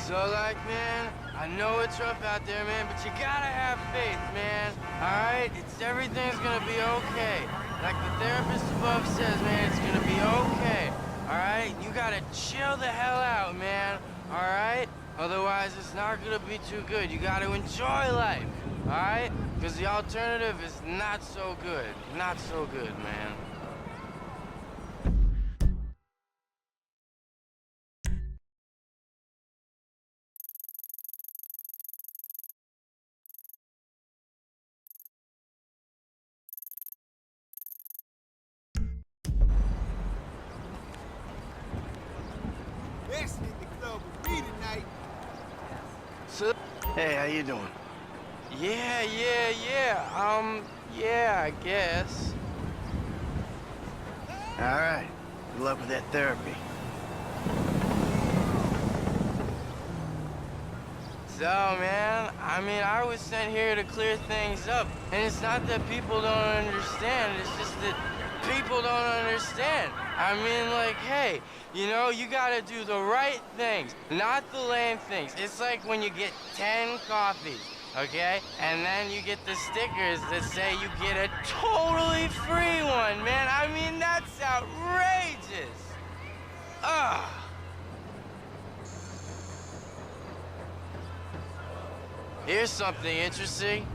So, like, man, I know it's rough out there, man, but you gotta have faith, man. Alright? Everything's gonna be okay. Like the therapist above says, man, it's gonna be okay. Alright? You gotta chill the hell out, man. Alright? Otherwise, it's not gonna be too good. You gotta enjoy life. Alright? Because the alternative is not so good. Not so good, man. Best in the club with me tonight. So, Hey, how you doing? yeah. Yeah, I guess. All right. Good luck with that therapy. So, man, I mean, I was sent here to clear things up. And it's not that people don't understand, it's just that people don't understand. I mean, like, hey, you know, you gotta do the right things, not the lame things. It's like when you get 10 coffees, okay? And then you get the stickers that say you get a totally free one, man. I mean, that's outrageous. Ugh. Here's something interesting.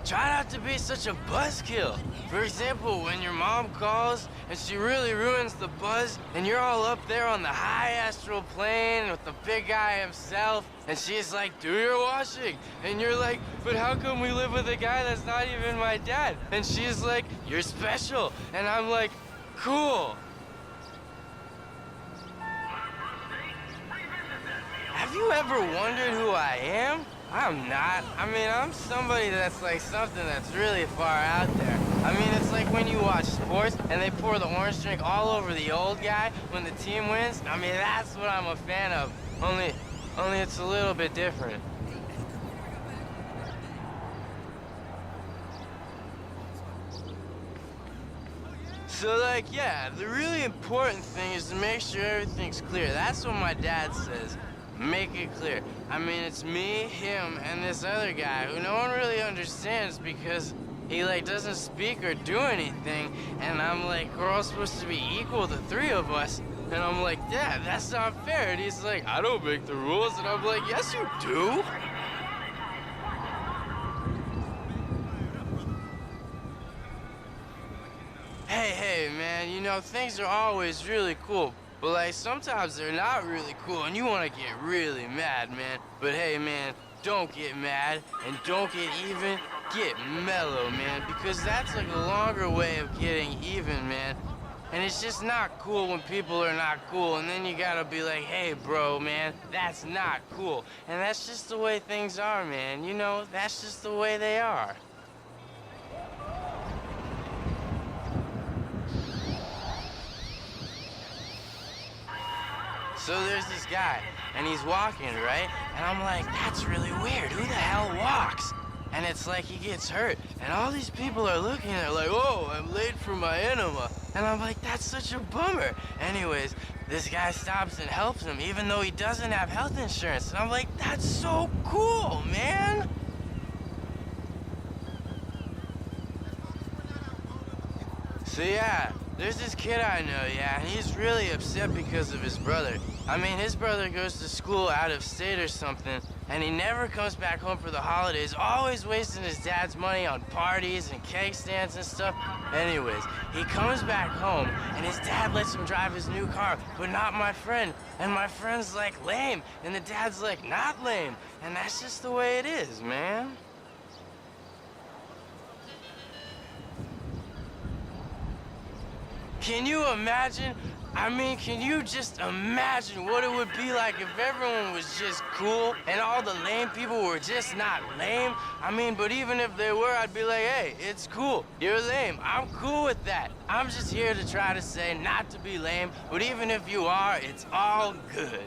Try not to be such a buzzkill. For example, when your mom calls and she really ruins the buzz and you're all up there on the high astral plane with the big guy himself and she's like, do your washing. And you're like, but how come we live with a guy that's not even my dad? And she's like, you're special. And I'm like, cool. Have you ever wondered who I am? I'm not. I mean, I'm somebody that's like something that's really far out there. I mean, it's like when you watch sports and they pour the orange drink all over the old guy when the team wins. I mean, that's what I'm a fan of. Only it's a little bit different. So, like, yeah, the really important thing is to make sure everything's clear. That's what my dad says. Make it clear. I mean, it's me, him, and this other guy who no one really understands because he, like, doesn't speak or do anything. And I'm like, we're all supposed to be equal, the three of us. And I'm like, Dad, that's not fair. And he's like, I don't make the rules. And I'm like, yes, you do. Hey, man, you know, things are always really cool. But, like, sometimes they're not really cool, and you want to get really mad, man. But, hey, man, don't get mad, and don't get even, get mellow, man. Because that's, like, a longer way of getting even, man. And it's just not cool when people are not cool, and then you gotta be like, hey, bro, man, that's not cool. And that's just the way things are, man. You know, that's just the way they are. So there's this guy, and he's walking, right? And I'm like, that's really weird. Who the hell walks? And it's like he gets hurt. And all these people are looking at it like, oh, I'm late for my enema. And I'm like, that's such a bummer. Anyways, this guy stops and helps him, even though he doesn't have health insurance. And I'm like, that's so cool, man. So yeah, there's this kid I know, yeah, and he's really upset because of his brother. I mean, his brother goes to school out of state or something, and he never comes back home for the holidays, always wasting his dad's money on parties and cake stands and stuff. Anyways, he comes back home, and his dad lets him drive his new car, but not my friend. And my friend's like, lame, and the dad's like, not lame. And that's just the way it is, man. Can you imagine? I mean, can you just imagine what it would be like if everyone was just cool and all the lame people were just not lame? I mean, but even if they were, I'd be like, hey, it's cool. You're lame. I'm cool with that. I'm just here to try to say not to be lame, but even if you are, it's all good.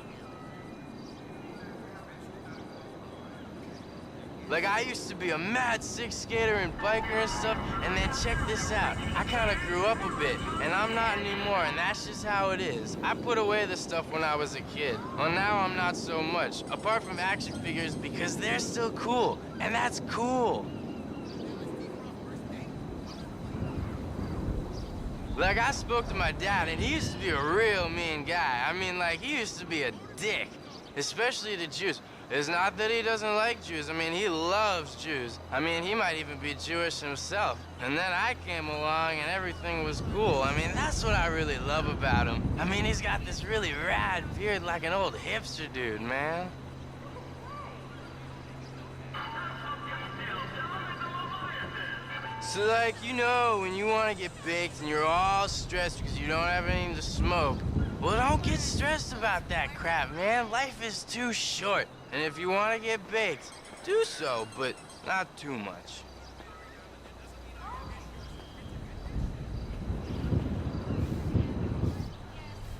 Like, I used to be a mad sick skater and biker and stuff, and then check this out. I kind of grew up a bit, and I'm not anymore, and that's just how it is. I put away the stuff when I was a kid. Well, now I'm not so much, apart from action figures, because they're still cool, and that's cool. Like, I spoke to my dad, and he used to be a real mean guy. I mean, like, he used to be a dick, especially to Jews. It's not that he doesn't like Jews. I mean, he loves Jews. I mean, he might even be Jewish himself. And then I came along and everything was cool. I mean, that's what I really love about him. I mean, he's got this really rad beard like an old hipster dude, man. So, like, you know, when you want to get baked and you're all stressed because you don't have anything to smoke, well, don't get stressed about that crap, man. Life is too short. And if you want to get baked, do so, but not too much.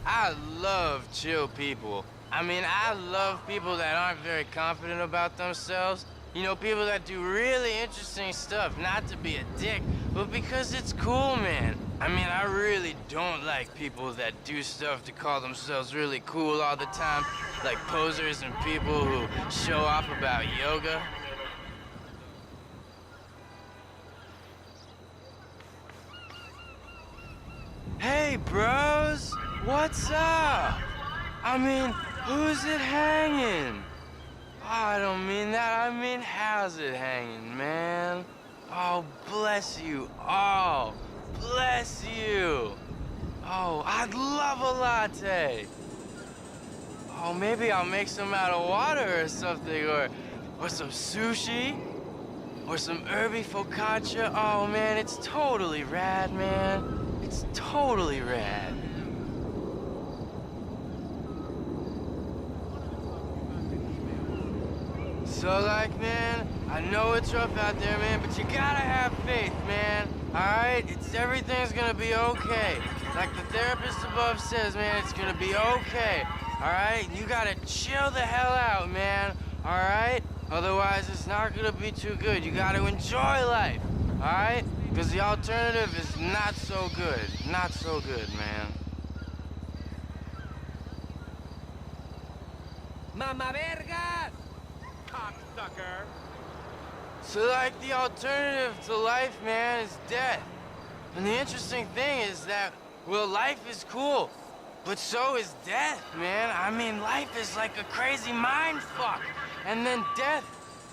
I love chill people. I mean, I love people that aren't very confident about themselves. You know, people that do really interesting stuff, not to be a dick, but because it's cool, man. I mean, I really don't like people that do stuff to call themselves really cool all the time, like posers and people who show off about yoga. Hey, bros, what's up? I mean, who's it hanging? Oh, I don't mean that, I mean, how's it hanging, man? Oh, bless you all. Bless you. Oh, I'd love a latte. Oh, maybe I'll make some out of water or something, or some sushi, or some herby focaccia. Oh, man, it's totally rad, man. It's totally rad. So, like, man, I know it's rough out there, man, but you gotta have faith, man. Alright? Everything's gonna be okay. Like the therapist above says, man, it's gonna be okay. Alright? You gotta chill the hell out, man. Alright? Otherwise, it's not gonna be too good. You gotta enjoy life. Alright? Because the alternative is not so good. Not so good, man. Mama verga! Cocksucker! So, like, the alternative to life, man, is death. And the interesting thing is that, well, life is cool, but so is death, man. I mean, life is like a crazy mind fuck. And then death,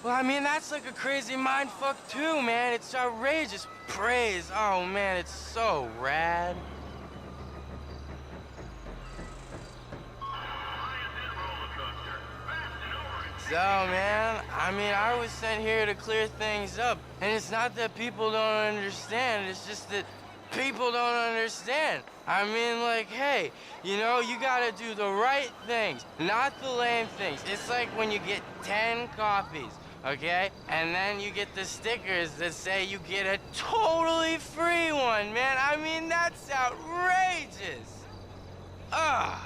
well, I mean, that's like a crazy mind fuck too, man. It's outrageous praise. Oh, man, it's so rad. So, man, I mean, I was sent here to clear things up. And it's not that people don't understand, it's just that people don't understand. I mean, like, hey, you know, you gotta do the right things, not the lame things. It's like when you get 10 coffees, okay? And then you get the stickers that say you get a totally free one, man. I mean, that's outrageous. Ugh.